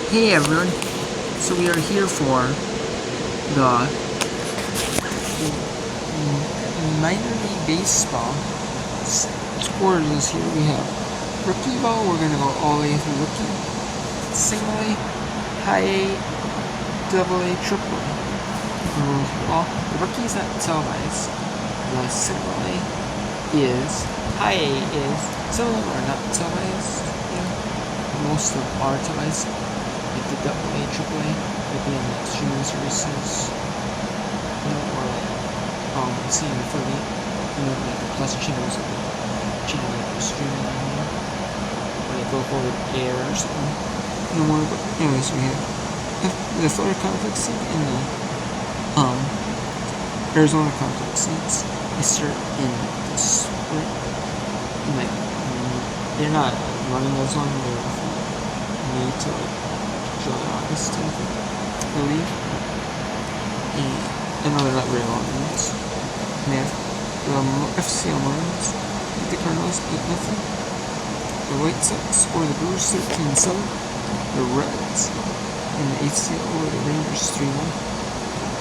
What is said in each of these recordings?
Hey everyone, so we are here for the minor league baseball scores. Here we have rookie ball. We're going to go all the way through rookie, single A, high A, double A, triple A. Well, the rookie is not televised. The single A is, high A is, some of them are not televised. Most of them are televised. Like the double A, triple A, like be on the streaming services, or like seeing affiliate, like the plus channels of the channel that you're streaming on here, or like go over the air or something. More, but anyways, we have the Florida Complex League and the Arizona Complex Leagues. They start in the spring, like they're not running as long. They're May to like July, August, I believe. And I know they're not very long ones. And they have the FCL Marlins beat the Cardinals 8-0. The White Sox or the Brewers 13-7. The Reds and the ACL or the Rangers 3-1.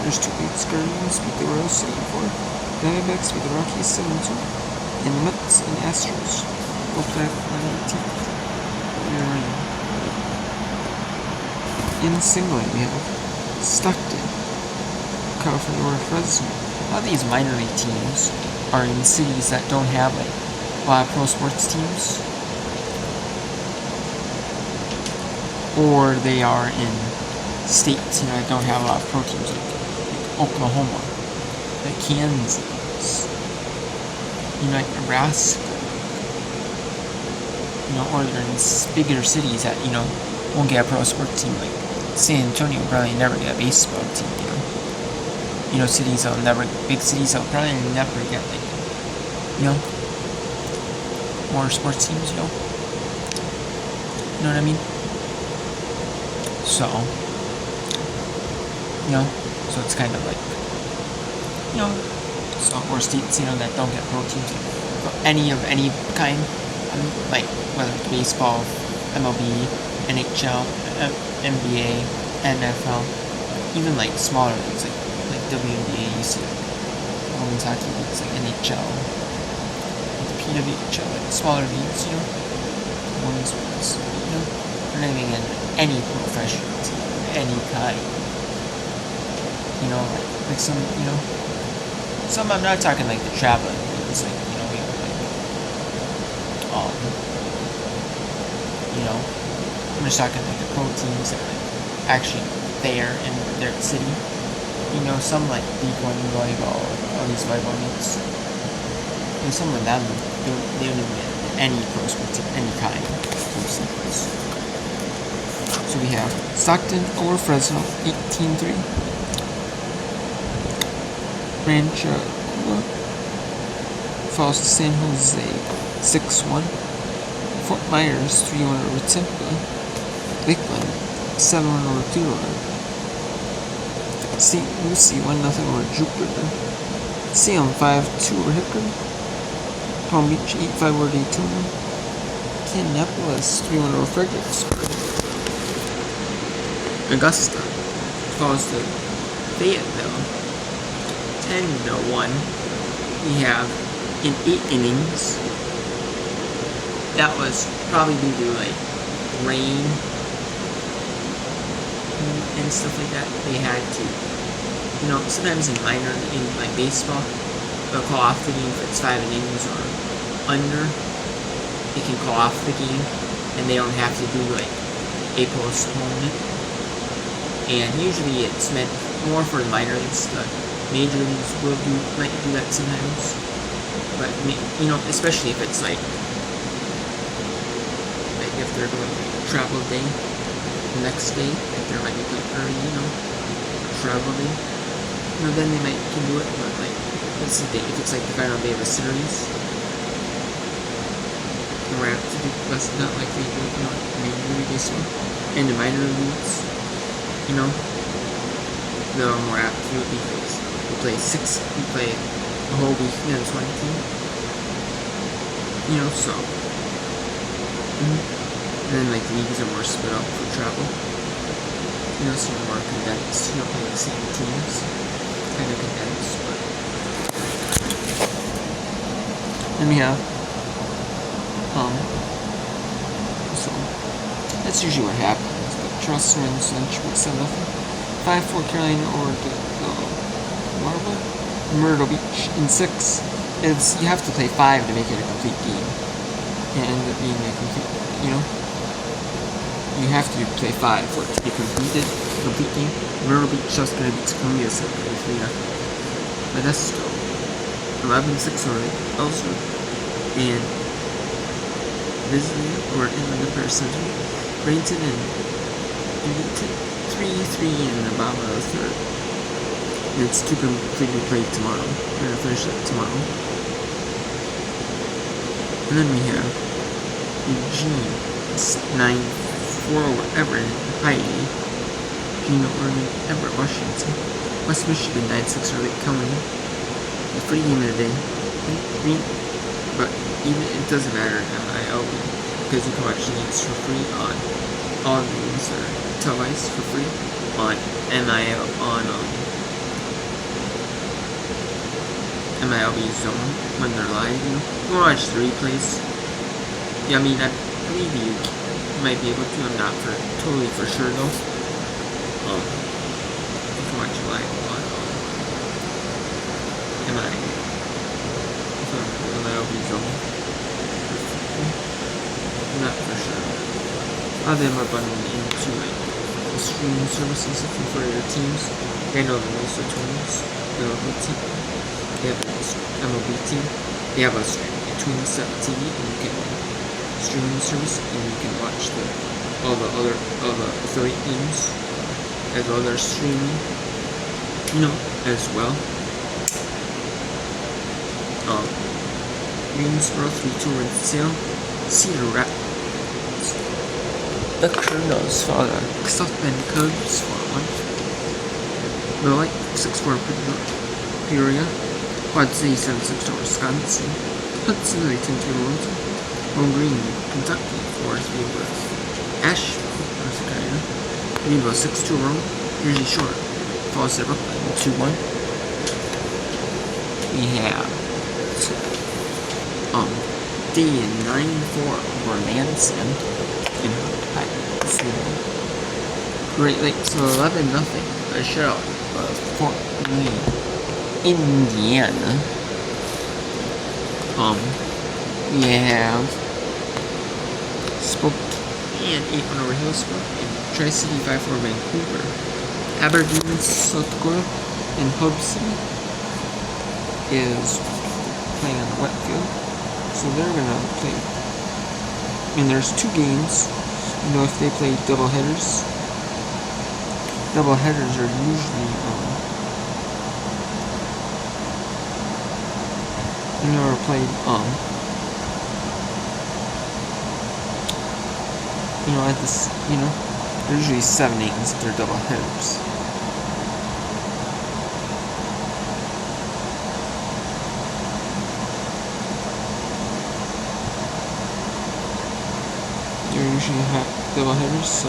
There's 2-8 Guardians beat the Royals 8-4. Diamondbacks beat the Rockies 7-2. And the Mets and Astros both have 9-18. In single A, we have Stockton, California, or Fresno. A lot of these minor league teams are in cities that don't have like a lot of pro sports teams, or they are in states that don't have a lot of pro teams, like Oklahoma, like Kansas, like Nebraska, or they're in bigger cities that won't get a pro sports team. Like San Antonio will probably never get a baseball team, cities that'll never, big cities that'll probably never get like, more sports teams, you know what I mean? So, so it's kind of like, or states, that don't get pro teams, any kind, like whether it's baseball, MLB, NHL, NBA, NFL, even like smaller leagues like WNBA, you see women's hockey leagues like NHL, like PWHL, like smaller leagues, women's sports, they're not even in any professional team of any kind, like some, some, I'm not talking like the traveling leagues, like, we have like, I'm just talking like the pro teams that are like actually there in their city. Some like D1 volleyball, all these volleyball leagues. Some of them, they don't even get any pro sports of any kind. So we have Stockton over Fresno, 18-3. Rancho falls to San Jose, 6-1. Fort Myers, 3-1 over Tampa. Lakeland, 7-1 over Clearwater. St. Lucie, 1-0 over Jupiter. Salem, 5-2 over Hickory. Palm Beach, 8-5 over Daytona. Kannapolis, 3-1 over Fredericksburg. Augusta falls to Fayetteville, 10-1. We have in 8 innings. That was probably due to like rain and stuff like that. They had to, sometimes in like baseball, they'll call off the game if it's 5 innings or under. They can call off the game, and they don't have to do like a postponement. And usually it's meant more for the minor leagues. The major leagues might do that sometimes, but especially if it's like if they're doing like travel day the next day, if they're like early, travel day, then they can do it. But like let's see, if it's like the final day of a series, we're apt to do less, not like they do major league baseball. And the minor leagues, they're more apt to do it because we play a whole week against one team, so. And then like leagues are more split up for travel. You'll see more condensed. You'll play the same teams. Kind of condensed, but. Then we have, so, that's usually what happens. But Charleston wins Lynch with 7-0. 5-4 Carolina over the Myrtle Beach in 6. You have to play 5 to make it a complete game. Can't end up being a complete, you have to play 5 for it to be complete game. Myrtle Beach just gonna beat Columbia 7-3. But that's still 11-6 or elsewhere. And visiting or in the Empire Center, Bradenton and 3-3 in the bottom of the third. And it's to completely played tomorrow. We're gonna finish that tomorrow. And then we have Eugene 9-4 whatever in Hawaii. Gino Oregon, Everett, Washington. West Michigan 9-6 or Lake County. The free game of the day. But even it doesn't matter in MILB because you can watch the games for free on all the games that are televised for free on MILB Zone when they're live. You can watch the replays. Yeah, I mean, I believe you might be able to. I'm not totally for sure though. You can watch live on MILB Zone. I'm not for sure. A lot of them are bundled into the streaming services for your teams. They know the most of tournaments. The local team. They have an MLB team. They have a Twin Set TV, and you can streaming service, and you can watch all the affiliate games as well. They're streaming, as well. Greensboro 3-2 win sale. Cedar Rapids. The Colonels for the South Bend Cubs 4-1. The Light 6-4 Peoria. Quad City 7-6 over Wisconsin. Hudson 10-2 Wilmington. Bone Green, Kentucky 4-3 over Asheville, North Carolina. Greenville 6-2 Rome. Jersey Shore falls to Brooklyn 2-1. We have D 9-4 over Manson in Great Lakes 11-0. A shutout of Fort Lee, Indiana. We have Spokane 8-1 over Hillsborough and Tri-City 5-4 Vancouver. Aberdeen, South Dakota, and Hub City is playing on the wet field. So they're gonna play, and there's 2 games. If they play double headers are usually are played at this they're usually 7 innings if they're double headers. They're usually double headers, so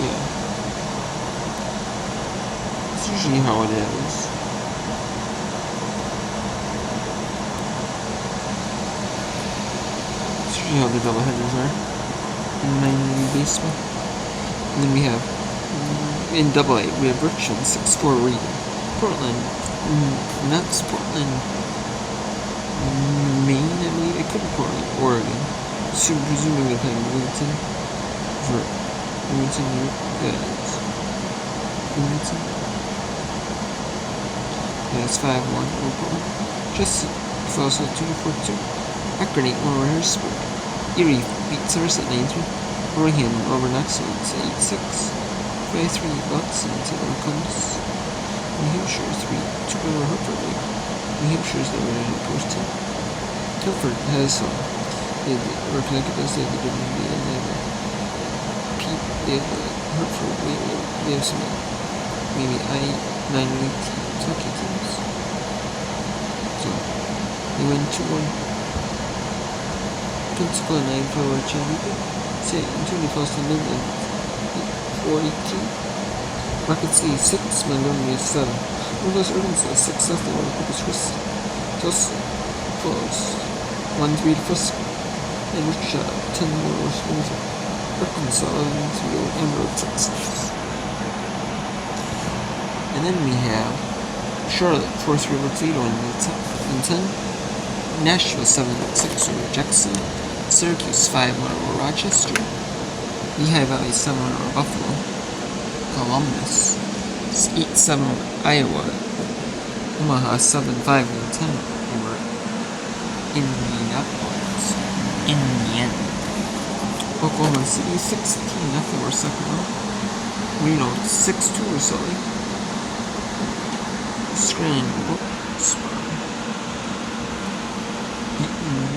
yeah, it's usually how it is. It's usually how the double headers are in minor league baseball. And then we have in Double A we have Richmond 6-4 Reading, Portland, Nuts, Portland. Maine, I believe. It could be Portland, Oregon. So presumably they're playing Wilmington for Wilmington. Yeah, it's 5-1 over Portland. Just falls out 2-4-2. Akron 8-1 over Harrisburg. Erie beats Somerset 9-3. Oregon over Knoxville 8-6. 5-3 Bucks until it comes. New Hampshire 3-2 over Hartford. New Hampshire is the winner in post team. Guilford has or Connecticut does they have the good NBA and they have Hartford, they have some maybe I-9 league Kentucky teams. So they win 2-1. Principal and 9 for cheerleader. Say, until the first and then 418. Bracket C, 6, Montgomery 7. Northwest Arkansas, 6 nothing on the quickest wrist. Tulsa, close. 1-3 to Frisk. And Richard, 10 more West Arkansas, 11-3 Emerald, Texas. And then we have Charlotte, 4-3 over Toledo in 10. Nashville, 7-6 over Jackson. Syracuse, 5-1 over Rochester. Lehigh Valley, 7-1 over Buffalo. Columbus, 8-7 over Iowa. Omaha, 7-5 over 10 over Indianapolis. Indiana. Oklahoma City, 16-0 over Sacramento. Reno, 6-2 over Sully. Scranton,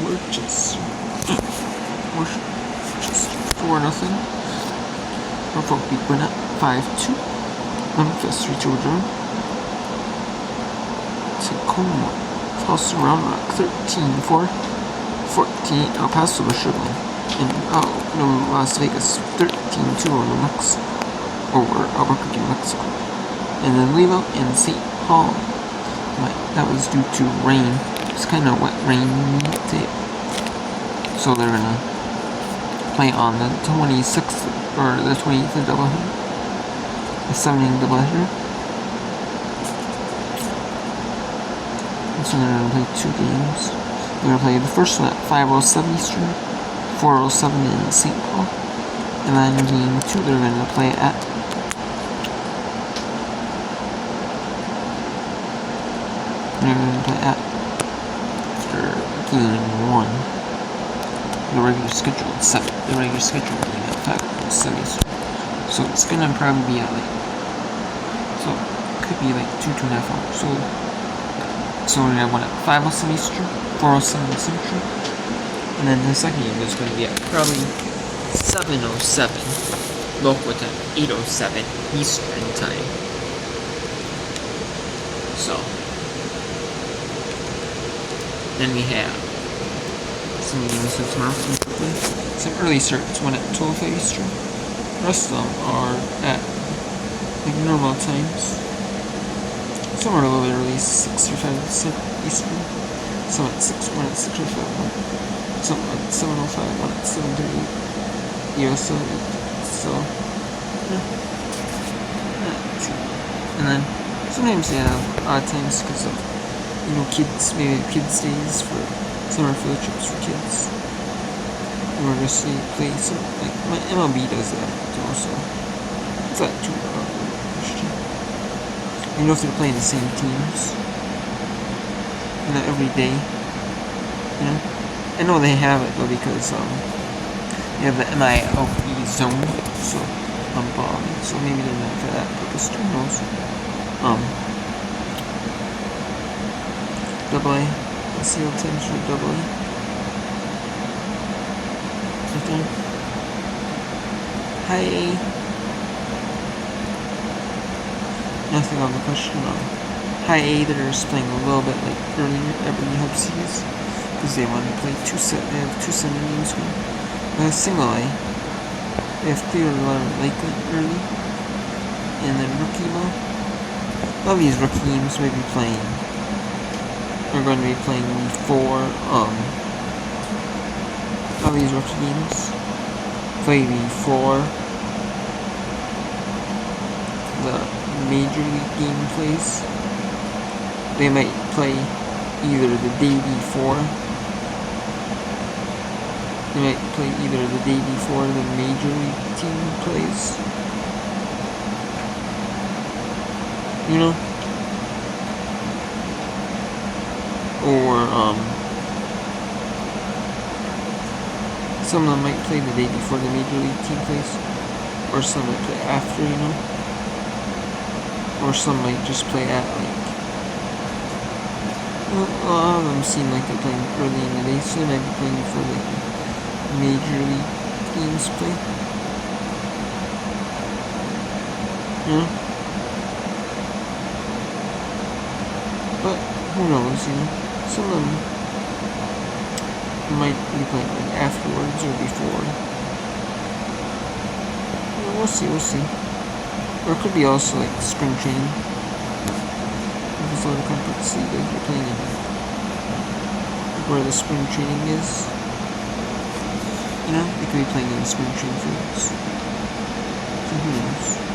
Worcester, 4-0. Norfolk beat Gwinnett 5-2. Memphis 3-2 Durham. Tacoma, Tulsa Round Rock 13-4. 14 El Paso Michigan. And Las Vegas 13-2 over Albuquerque, New Mexico. And then Lima and St. Paul. That was due to rain. It's kind of wet rain tape. So they're gonna play on the 26th or the 28th of doubleheader. The 7-inning doubleheader. So they're gonna play 2 games. They're gonna play the first one at 5:07 Eastern, 4:07 in St. Paul. And then game 2 they're gonna play at after game 1. The regular scheduled 7. The regular scheduled game at 5:07 Eastern. So it's gonna probably be at like, so it could be like 2.5 hours. So we're gonna have one at 5:07 Eastern, 4:07 Central, and then the second game is gonna be at probably 7:07 local time, 8:07 Eastern time. So then we have some games tomorrow. Some early starts, one at 12:05 Eastern. The rest of them are at like normal times. Some are a little bit early, 6 or 5 Eastern. Some at 6, one at 6 or 5, one. Some at 7:05, one at 7:30. So and then sometimes they have odd times because of kids, maybe kids days for summer field trips for kids. Or just they play some, like my MLB does that also. It's not too hard of a question. If they're playing the same teams. Not every day. I know they have it though because they have the MILB zone, so so maybe they're not for that purpose. Who knows? Double A. Let's see what times for double A. Okay. High A. Nothing on the question. High A, they're just playing a little bit like earlier every hub series because they want to play they have 2 Sunday games going. Single A, they have Clearwater Lakeland early, and then rookie ball. All these rookie games may be playing. We're going to be playing before all these rookie games play before the major league game plays. They might play either the day before. They might play either the day before the major league team plays. Or some of them might play the day before the major league team plays, or some might play after, or some might just play at a lot of them seem like they're playing early in the day, so they might be playing before the major league teams play. But who knows, some of them You might be playing like afterwards or before. Yeah, we'll see. Or it could be also like spring training. Before the competition, so you guys are playing in where the spring training is. You know, you could be playing in the spring training fields. So who knows?